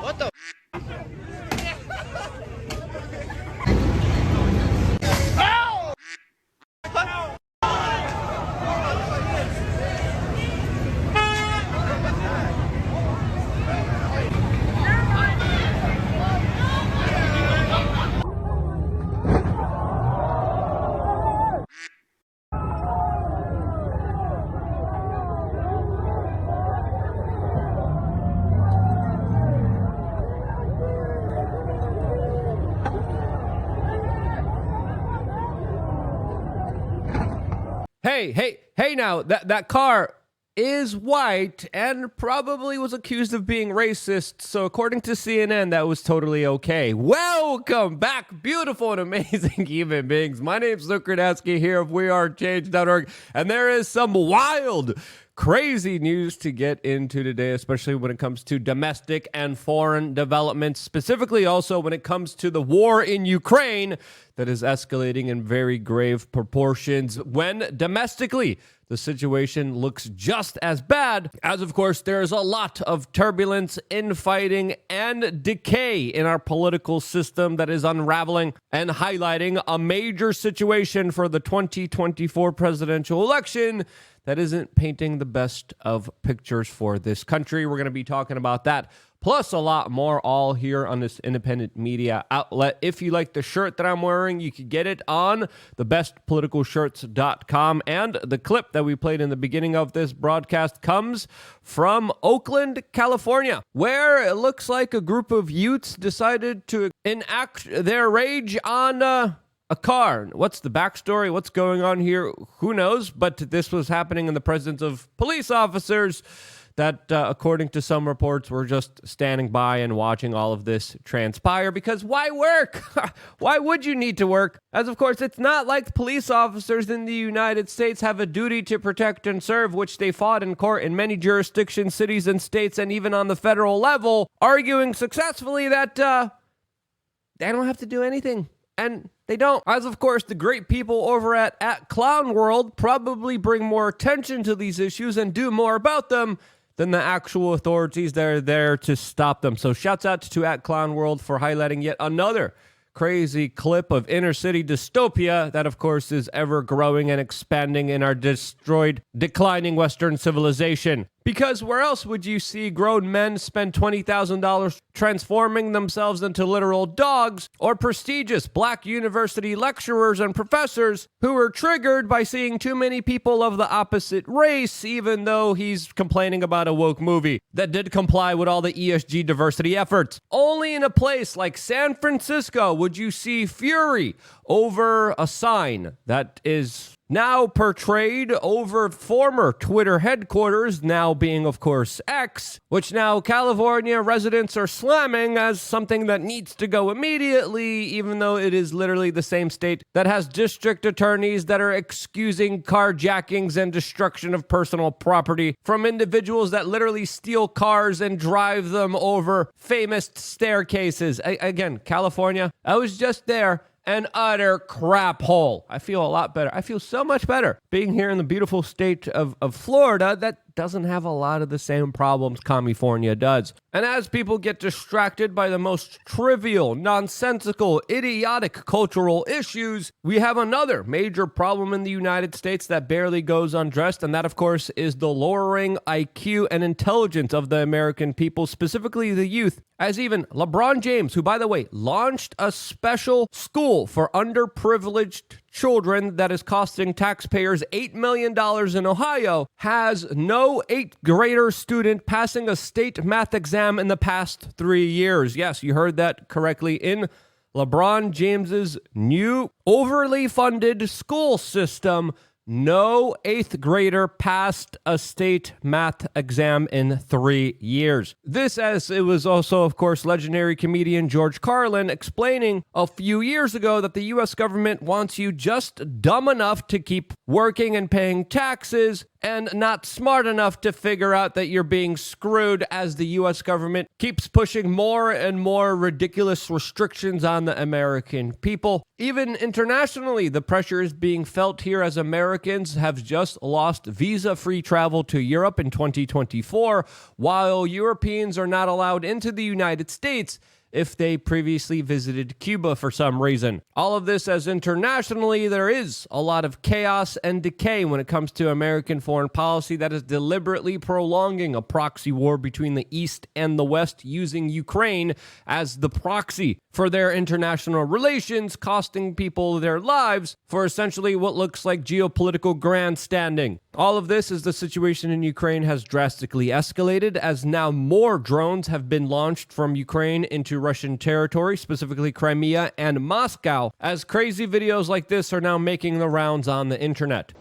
What the? Hey now, that car is white and probably was accused of being racist, so according to CNN, that was totally okay. Welcome back, beautiful and amazing human beings. My name's Luke Rudowski here of WeAreChange.org, and there is some wild, crazy news to get into today, especially when it comes to domestic and foreign developments, specifically also when it comes to the war in Ukraine that is escalating in very grave proportions when domestically the situation looks just as bad, as of course there's a lot of turbulence, infighting, and decay in our political system that is unraveling and highlighting a major situation for the 2024 presidential election that isn't painting the best of pictures for this country. We're going to be talking about that, plus a lot more, all here on this independent media outlet. If you like the shirt that I'm wearing, you can get it on thebestpoliticalshirts.com. And the clip that we played in the beginning of this broadcast comes from Oakland, California, where it looks like a group of youths decided to enact their rage on a car. What's the backstory? What's going on here? Who knows? But this was happening in the presence of police officers that, according to some reports, were just standing by and watching all of this transpire, because why work? Why would you need to work? As of course, it's not like police officers in the United States have a duty to protect and serve, which they fought in court in many jurisdictions, cities, and states, and even on the federal level, arguing successfully that they don't have to do anything. And they don't. As of course, the great people over at Clown World probably bring more attention to these issues and do more about them than the actual authorities that are there to stop them. So shouts out to at Clown World for highlighting yet another crazy clip of inner city dystopia that, of course, is ever growing and expanding in our destroyed, declining Western civilization. Because where else would you see grown men spend $20,000 transforming themselves into literal dogs, or prestigious black university lecturers and professors who were triggered by seeing too many people of the opposite race, even though he's complaining about a woke movie that did comply with all the ESG diversity efforts? Only in a place like San Francisco would you see fury over a sign that is now portrayed over former Twitter headquarters, now being, of course, X, which now California residents are slamming as something that needs to go immediately, even though it is literally the same state that has district attorneys that are excusing carjackings and destruction of personal property from individuals that literally steal cars and drive them over famous staircases. Again, California, I was just there. An utter crap hole. I feel a lot better. I feel so much better being here in the beautiful state of Florida that doesn't have a lot of the same problems California does. And as people get distracted by the most trivial, nonsensical, idiotic cultural issues, we have another major problem in the United States that barely goes undressed, and that, of course, is the lowering IQ and intelligence of the American people, specifically the youth, as even LeBron James, who, by the way, launched a special school for underprivileged children that is costing taxpayers $8 million in Ohio, has no 8th grader student passing a state math exam in the past 3 years. Yes, you heard that correctly. In LeBron James's new overly funded school system, no 8th grader passed a state math exam in 3 years. This, as it was also, of course, legendary comedian George Carlin explaining a few years ago that the U.S. government wants you just dumb enough to keep working and paying taxes and not smart enough to figure out that you're being screwed as the U.S. government keeps pushing more and more ridiculous restrictions on the American people. Even internationally, the pressure is being felt here as Americans have just lost visa-free travel to Europe in 2024, while Europeans are not allowed into the United States if they previously visited Cuba for some reason. All of this as internationally, there is a lot of chaos and decay when it comes to American foreign policy that is deliberately prolonging a proxy war between the East and the West, using Ukraine as the proxy for their international relations, costing people their lives for essentially what looks like geopolitical grandstanding. All of this as the situation in Ukraine has drastically escalated, as now more drones have been launched from Ukraine into Russian territory, specifically Crimea and Moscow, as crazy videos like this are now making the rounds on the internet.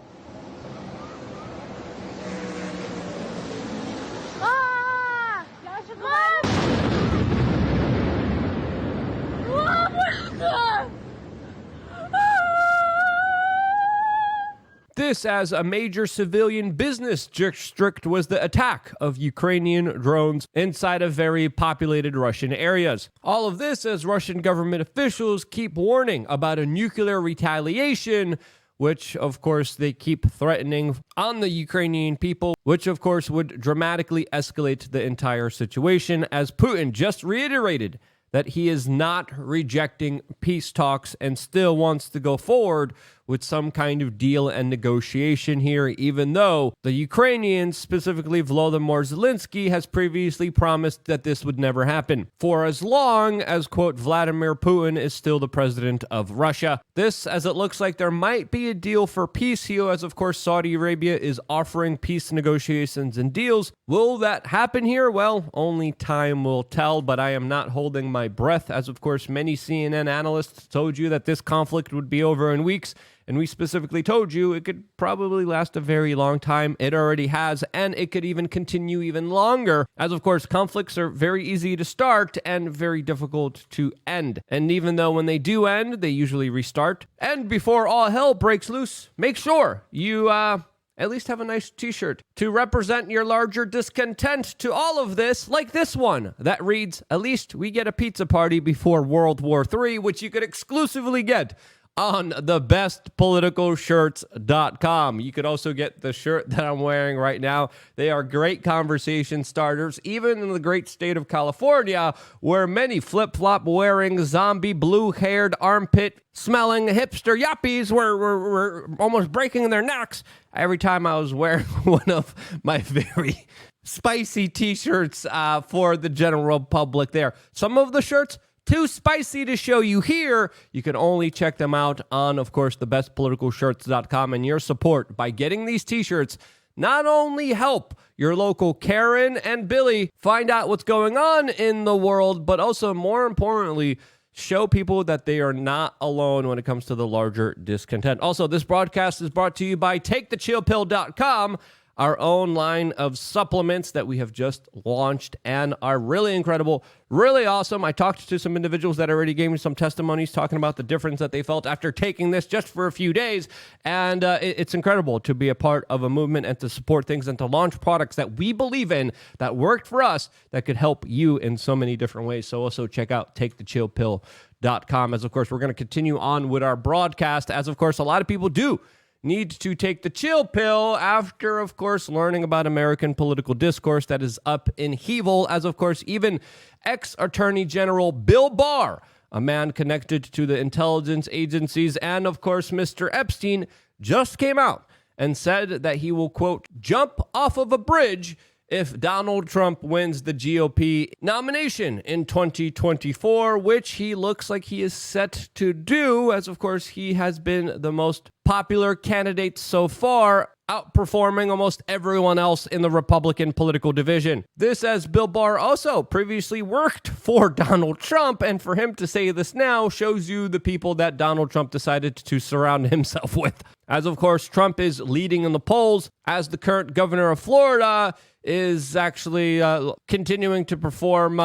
This as a major civilian business district was the attack of Ukrainian drones inside of very populated Russian areas. All of this as Russian government officials keep warning about a nuclear retaliation, which of course they keep threatening on the Ukrainian people, which of course would dramatically escalate the entire situation, as Putin just reiterated that he is not rejecting peace talks and still wants to go forward with some kind of deal and negotiation here, even though the Ukrainians, specifically Volodymyr Zelensky, has previously promised that this would never happen for as long as, quote, Vladimir Putin is still the president of Russia. This, as it looks like there might be a deal for peace here, as of course Saudi Arabia is offering peace negotiations and deals. Will that happen here? Well, only time will tell, but I am not holding my breath, as of course many CNN analysts told you that this conflict would be over in weeks. And we specifically told you it could probably last a very long time. It already has, and it could even continue even longer, as of course conflicts are very easy to start and very difficult to end. And even though when they do end, they usually restart. And before all hell breaks loose, make sure you at least have a nice t-shirt to represent your larger discontent to all of this, like this one that reads, "At least we get a pizza party before World War III," which you could exclusively get on thebestpoliticalshirts.com. You could also get the shirt that I'm wearing right now. They are great conversation starters, even in the great state of California, where many flip-flop wearing, zombie blue-haired, armpit-smelling hipster yuppies were almost breaking their necks every time I was wearing one of my very spicy t-shirts for the general public there. Some of the shirts too spicy to show you here. You can only check them out on, of course, thebestpoliticalshirts.com. And your support by getting these t-shirts not only help your local Karen and Billy find out what's going on in the world, but also, more importantly, show people that they are not alone when it comes to the larger discontent. Also, this broadcast is brought to you by TakeTheChillPill.com, our own line of supplements that we have just launched and are really incredible, really awesome. I talked to some individuals that already gave me some testimonies talking about the difference that they felt after taking this just for a few days. And it's incredible to be a part of a movement and to support things and to launch products that we believe in, that worked for us, that could help you in so many different ways. So also check out TakeTheChillPill.com, as of course we're going to continue on with our broadcast, as of course a lot of people do need to take the chill pill after, of course, learning about American political discourse that is up in heaval, as, of course, even ex-Attorney General Bill Barr, a man connected to the intelligence agencies, and, of course, Mr. Epstein, just came out and said that he will, quote, jump off of a bridge if Donald Trump wins the GOP nomination in 2024, which he looks like he is set to do, as of course he has been the most popular candidate so far, outperforming almost everyone else in the Republican political division. This, as Bill Barr also previously worked for Donald Trump, and for him to say this now shows you the people that Donald Trump decided to surround himself with. As of course Trump is leading in the polls, as the current governor of Florida is actually continuing to perform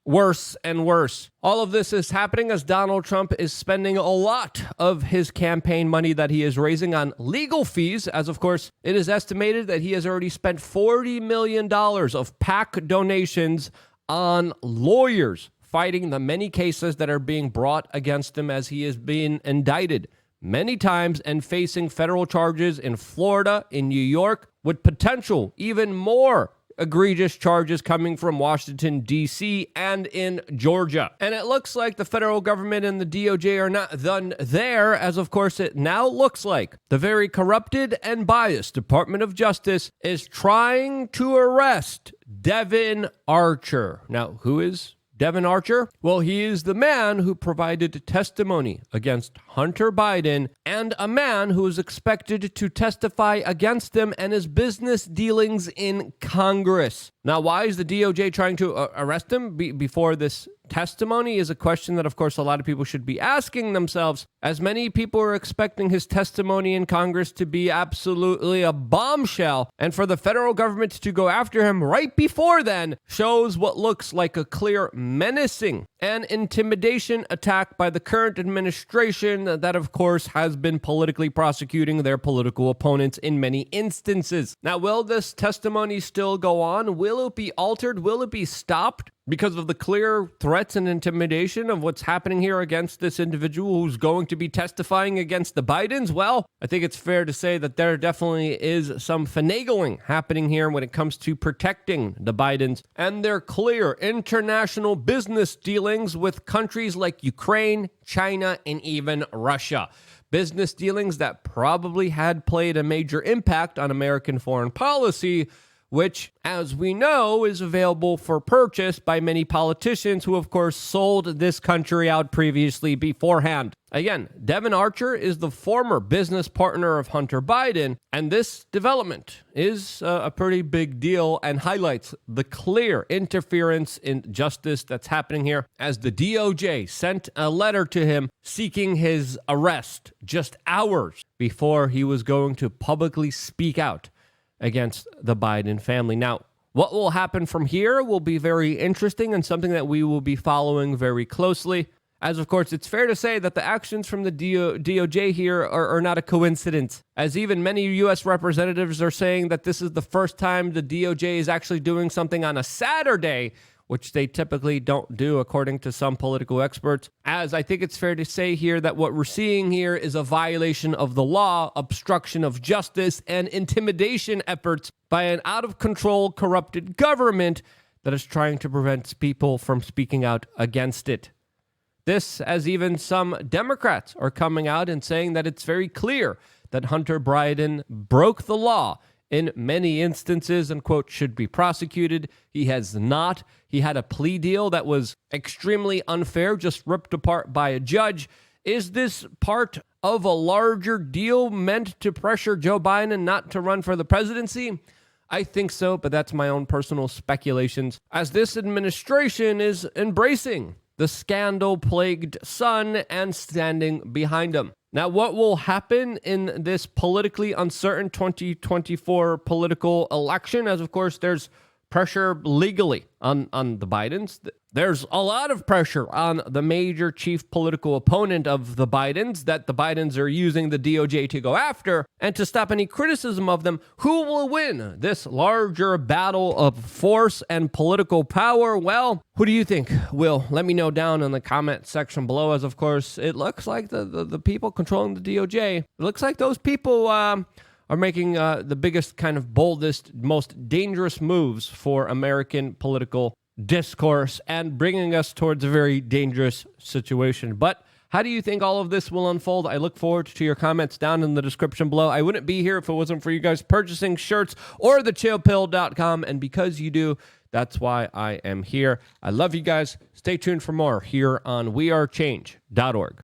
worse and worse. All of this is happening as Donald Trump is spending a lot of his campaign money that he is raising on legal fees, as of course it is estimated that he has already spent $40 million of PAC donations on lawyers fighting the many cases that are being brought against him as he is being indicted many times and facing federal charges in Florida, in New York, with potential even more egregious charges coming from Washington, D.C. and in Georgia. And it looks like the federal government and the DOJ are not done there, as of course it now looks like the very corrupted and biased Department of Justice is trying to arrest Devon Archer. Now, who is Devon Archer? Well, he is the man who provided testimony against Hunter Biden and a man who is expected to testify against him and his business dealings in Congress. Now, why is the DOJ trying to arrest him before this testimony is a question that, of course, a lot of people should be asking themselves, as many people are expecting his testimony in Congress to be absolutely a bombshell. And for the federal government to go after him right before then shows what looks like a clear menacing and intimidation attack by the current administration that, of course, has been politically prosecuting their political opponents in many instances. Now, will this testimony still go on? Will it be altered? Will it be stopped because of the clear threats and intimidation of what's happening here against this individual who's going to be testifying against the Bidens? Well, I think it's fair to say that there definitely is some finagling happening here when it comes to protecting the Bidens and their clear international business dealings with countries like Ukraine, China, and even Russia. Business dealings that probably had played a major impact on American foreign policy, which, as we know, is available for purchase by many politicians who, of course, sold this country out previously beforehand. Again, Devon Archer is the former business partner of Hunter Biden, and this development is a pretty big deal and highlights the clear interference in justice that's happening here, as the DOJ sent a letter to him seeking his arrest just hours before he was going to publicly speak out against the Biden family. Now, what will happen from here will be very interesting and something that we will be following very closely. As, of course, it's fair to say that the actions from the DOJ here are not a coincidence, as even many U.S. representatives are saying that this is the first time the DOJ is actually doing something on a Saturday, which they typically don't do, according to some political experts. As I think it's fair to say here that what we're seeing here is a violation of the law, obstruction of justice, and intimidation efforts by an out-of-control, corrupted government that is trying to prevent people from speaking out against it. This, as even some Democrats are coming out and saying that it's very clear that Hunter Biden broke the law in many instances and, quote, should be prosecuted. He has not. He had a plea deal that was extremely unfair, just ripped apart by a judge. Is this part of a larger deal meant to pressure Joe Biden not to run for the presidency? I think so, but that's my own personal speculations, as this administration is embracing the scandal-plagued son and standing behind him. Now, what will happen in this politically uncertain 2024 political election, as of course there's pressure legally on the Bidens. There's a lot of pressure on the major chief political opponent of the Bidens that the Bidens are using the DOJ to go after and to stop any criticism of them. Who will win this larger battle of force and political power? Well, who do you think will? Let me know down in the comment section below, as of course it looks like the people controlling the DOJ, it looks like those people are making the biggest, kind of boldest, most dangerous moves for American political discourse and bringing us towards a very dangerous situation. But how do you think all of this will unfold? I look forward to your comments down in the description below. I wouldn't be here if it wasn't for you guys purchasing shirts or thechillpill.com. And because you do, that's why I am here. I love you guys. Stay tuned for more here on wearechange.org.